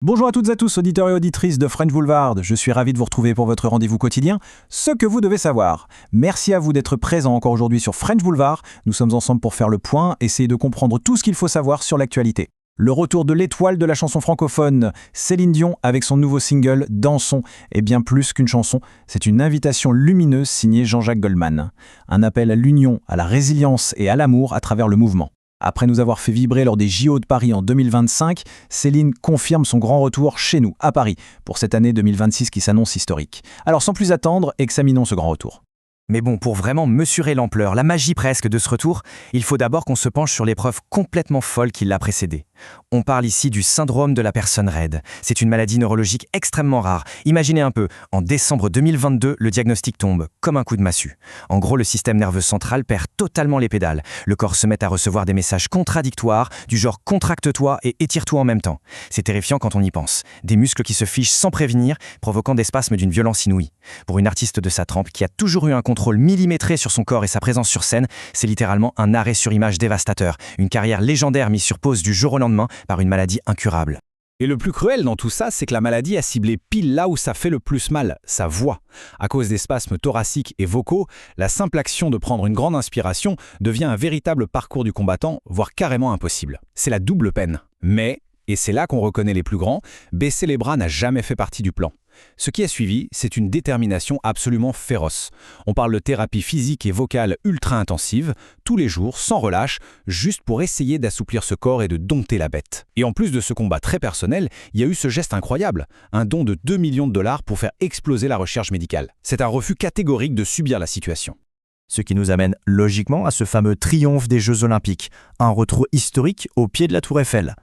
Bonjour à toutes et à tous, auditeurs et auditrices de French Boulevard. Je suis ravi de vous retrouver pour votre rendez-vous quotidien, ce que vous devez savoir. Merci à vous d'être présents encore aujourd'hui sur French Boulevard. Nous sommes ensemble pour faire le point, essayer de comprendre tout ce qu'il faut savoir sur l'actualité. Le retour de l'étoile de la chanson francophone, Céline Dion, avec son nouveau single « Dansons ». Et bien plus qu'une chanson, c'est une invitation lumineuse signée Jean-Jacques Goldman. Un appel à l'union, à la résilience et à l'amour à travers le mouvement. Après nous avoir fait vibrer lors des JO de Paris en 2025, Céline confirme son grand retour chez nous, à Paris, pour cette année 2026 qui s'annonce historique. Alors sans plus attendre, examinons ce grand retour. Mais bon, pour vraiment mesurer l'ampleur, la magie presque de ce retour, il faut d'abord qu'on se penche sur l'épreuve complètement folle qui l'a précédé. On parle ici du syndrome de la personne raide. C'est une maladie neurologique extrêmement rare. Imaginez un peu, en décembre 2022, le diagnostic tombe, comme un coup de massue. En gros, le système nerveux central perd totalement les pédales. Le corps se met à recevoir des messages contradictoires, du genre contracte-toi et étire-toi en même temps. C'est terrifiant quand on y pense. Des muscles qui se fichent sans prévenir, provoquant des spasmes d'une violence inouïe. Pour une artiste de sa trempe qui a toujours eu un contrôle millimétré sur son corps et sa présence sur scène, c'est littéralement un arrêt sur image dévastateur. Une carrière légendaire mise sur pause du jour au lendemain par une maladie incurable. Et le plus cruel dans tout ça, c'est que la maladie a ciblé pile là où ça fait le plus mal, sa voix. À cause des spasmes thoraciques et vocaux, la simple action de prendre une grande inspiration devient un véritable parcours du combattant, voire carrément impossible. C'est la double peine. Mais, et c'est là qu'on reconnaît les plus grands, baisser les bras n'a jamais fait partie du plan. Ce qui a suivi, c'est une détermination absolument féroce. On parle de thérapie physique et vocale ultra intensive, tous les jours, sans relâche, juste pour essayer d'assouplir ce corps et de dompter la bête. Et en plus de ce combat très personnel, il y a eu ce geste incroyable, un don de 2 millions de dollars pour faire exploser la recherche médicale. C'est un refus catégorique de subir la situation. Ce qui nous amène logiquement à ce fameux triomphe des Jeux Olympiques, un retour historique au pied de la Tour Eiffel.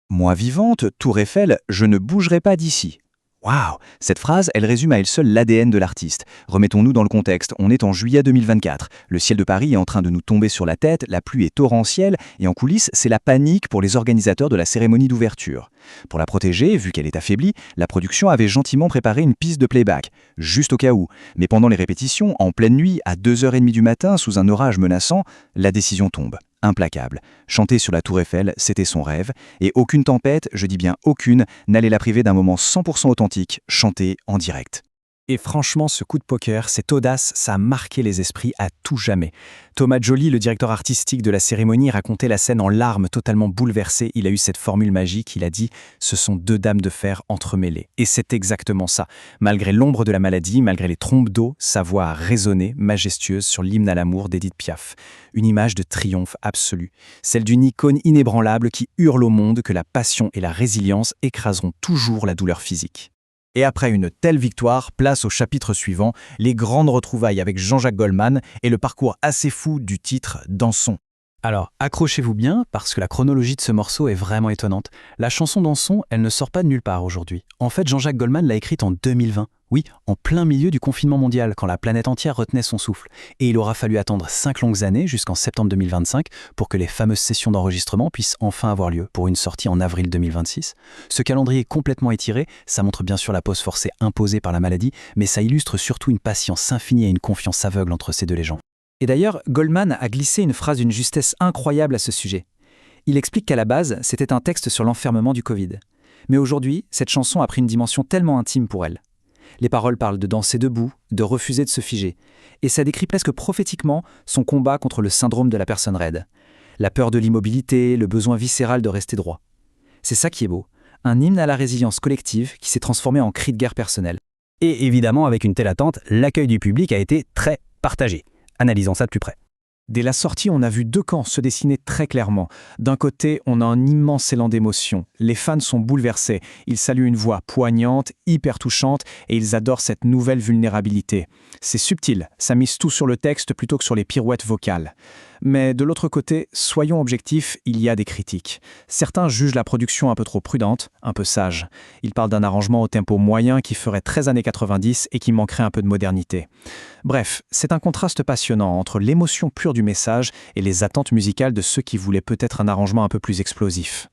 Moi vivante, Tour Eiffel, je ne bougerai pas d'ici. Waouh! Cette phrase, elle résume à elle seule l'ADN de l'artiste. Remettons-nous dans le contexte, on est en juillet 2024. Le ciel de Paris est en train de nous tomber sur la tête, la pluie est torrentielle, et en coulisses, c'est la panique pour les organisateurs de la cérémonie d'ouverture. Pour la protéger, vu qu'elle est affaiblie, la production avait gentiment préparé une piste de playback, juste au cas où. Mais pendant les répétitions, en pleine nuit, à 2h30 du matin, sous un orage menaçant, la décision tombe. Implacable. Chanter sur la Tour Eiffel, c'était son rêve, et aucune tempête, je dis bien aucune, n'allait la priver d'un moment 100% authentique, chanté en direct. Et franchement, ce coup de poker, cette audace, ça a marqué les esprits à tout jamais. Thomas Joly, le directeur artistique de la cérémonie, racontait la scène en larmes, totalement bouleversé. Il a eu cette formule magique, il a dit « ce sont deux dames de fer entremêlées ». Et c'est exactement ça. Malgré l'ombre de la maladie, malgré les trompes d'eau, sa voix a résonné, majestueuse, sur l'hymne à l'amour d'Édith Piaf. Une image de triomphe absolu. Celle d'une icône inébranlable qui hurle au monde que la passion et la résilience écraseront toujours la douleur physique. Et après une telle victoire, place au chapitre suivant, les grandes retrouvailles avec Jean-Jacques Goldman et le parcours assez fou du titre « Dansons ». Alors, accrochez-vous bien, parce que la chronologie de ce morceau est vraiment étonnante. La chanson Dansons, elle ne sort pas de nulle part aujourd'hui. En fait, Jean-Jacques Goldman l'a écrite en 2020. Oui, en plein milieu du confinement mondial, quand la planète entière retenait son souffle. Et il aura fallu attendre 5 longues années, jusqu'en septembre 2025, pour que les fameuses sessions d'enregistrement puissent enfin avoir lieu, pour une sortie en avril 2026. Ce calendrier complètement étiré, ça montre bien sûr la pause forcée imposée par la maladie, mais ça illustre surtout une patience infinie et une confiance aveugle entre ces deux légendes. Et d'ailleurs, Goldman a glissé une phrase d'une justesse incroyable à ce sujet. Il explique qu'à la base, c'était un texte sur l'enfermement du Covid. Mais aujourd'hui, cette chanson a pris une dimension tellement intime pour elle. Les paroles parlent de danser debout, de refuser de se figer. Et ça décrit presque prophétiquement son combat contre le syndrome de la personne raide. La peur de l'immobilité, le besoin viscéral de rester droit. C'est ça qui est beau. Un hymne à la résilience collective qui s'est transformé en cri de guerre personnel. Et évidemment, avec une telle attente, l'accueil du public a été très partagé. Analysons ça de plus près. Dès la sortie, on a vu deux camps se dessiner très clairement. D'un côté, on a un immense élan d'émotion. Les fans sont bouleversés. Ils saluent une voix poignante, hyper touchante, et ils adorent cette nouvelle vulnérabilité. C'est subtil, ça mise tout sur le texte plutôt que sur les pirouettes vocales. Mais de l'autre côté, soyons objectifs, il y a des critiques. Certains jugent la production un peu trop prudente, un peu sage. Ils parlent d'un arrangement au tempo moyen qui ferait 13 années 90 et qui manquerait un peu de modernité. Bref, c'est un contraste passionnant entre l'émotion pure du message et les attentes musicales de ceux qui voulaient peut-être un arrangement un peu plus explosif.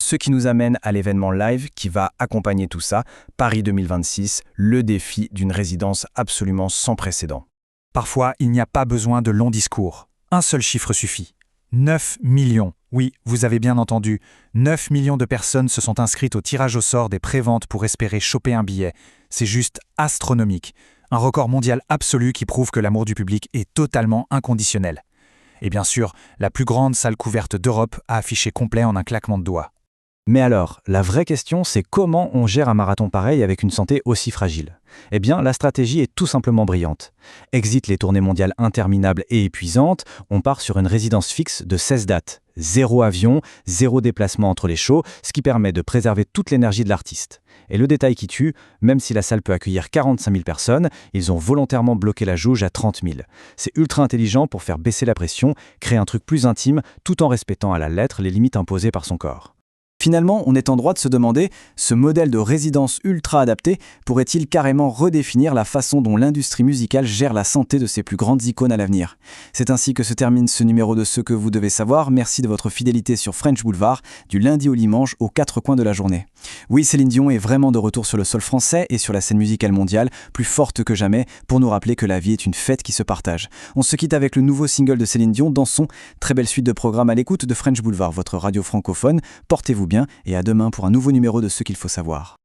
Ce qui nous amène à l'événement live qui va accompagner tout ça, Paris 2026, le défi d'une résidence absolument sans précédent. Parfois, il n'y a pas besoin de longs discours. Un seul chiffre suffit. 9 millions. Oui, vous avez bien entendu. 9 millions de personnes se sont inscrites au tirage au sort des préventes pour espérer choper un billet. C'est juste astronomique. Un record mondial absolu qui prouve que l'amour du public est totalement inconditionnel. Et bien sûr, la plus grande salle couverte d'Europe a affiché complet en un claquement de doigts. Mais alors, la vraie question, c'est comment on gère un marathon pareil avec une santé aussi fragile? Eh bien, la stratégie est tout simplement brillante. Exit les tournées mondiales interminables et épuisantes, on part sur une résidence fixe de 16 dates. 0 avion, 0 déplacement entre les shows, ce qui permet de préserver toute l'énergie de l'artiste. Et le détail qui tue, même si la salle peut accueillir 45 000 personnes, ils ont volontairement bloqué la jauge à 30 000. C'est ultra intelligent pour faire baisser la pression, créer un truc plus intime, tout en respectant à la lettre les limites imposées par son corps. Finalement, on est en droit de se demander, ce modèle de résidence ultra adapté pourrait-il carrément redéfinir la façon dont l'industrie musicale gère la santé de ses plus grandes icônes à l'avenir? C'est ainsi que se termine ce numéro de Ce que vous devez savoir. Merci de votre fidélité sur French Boulevard, du lundi au dimanche aux 4 coins de la journée. Oui, Céline Dion est vraiment de retour sur le sol français et sur la scène musicale mondiale, plus forte que jamais, pour nous rappeler que la vie est une fête qui se partage. On se quitte avec le nouveau single de Céline Dion, Dansons. Très belle suite de programmes à l'écoute de French Boulevard, votre radio francophone. Portez-vous bien et à demain pour un nouveau numéro de Ce qu'il faut savoir.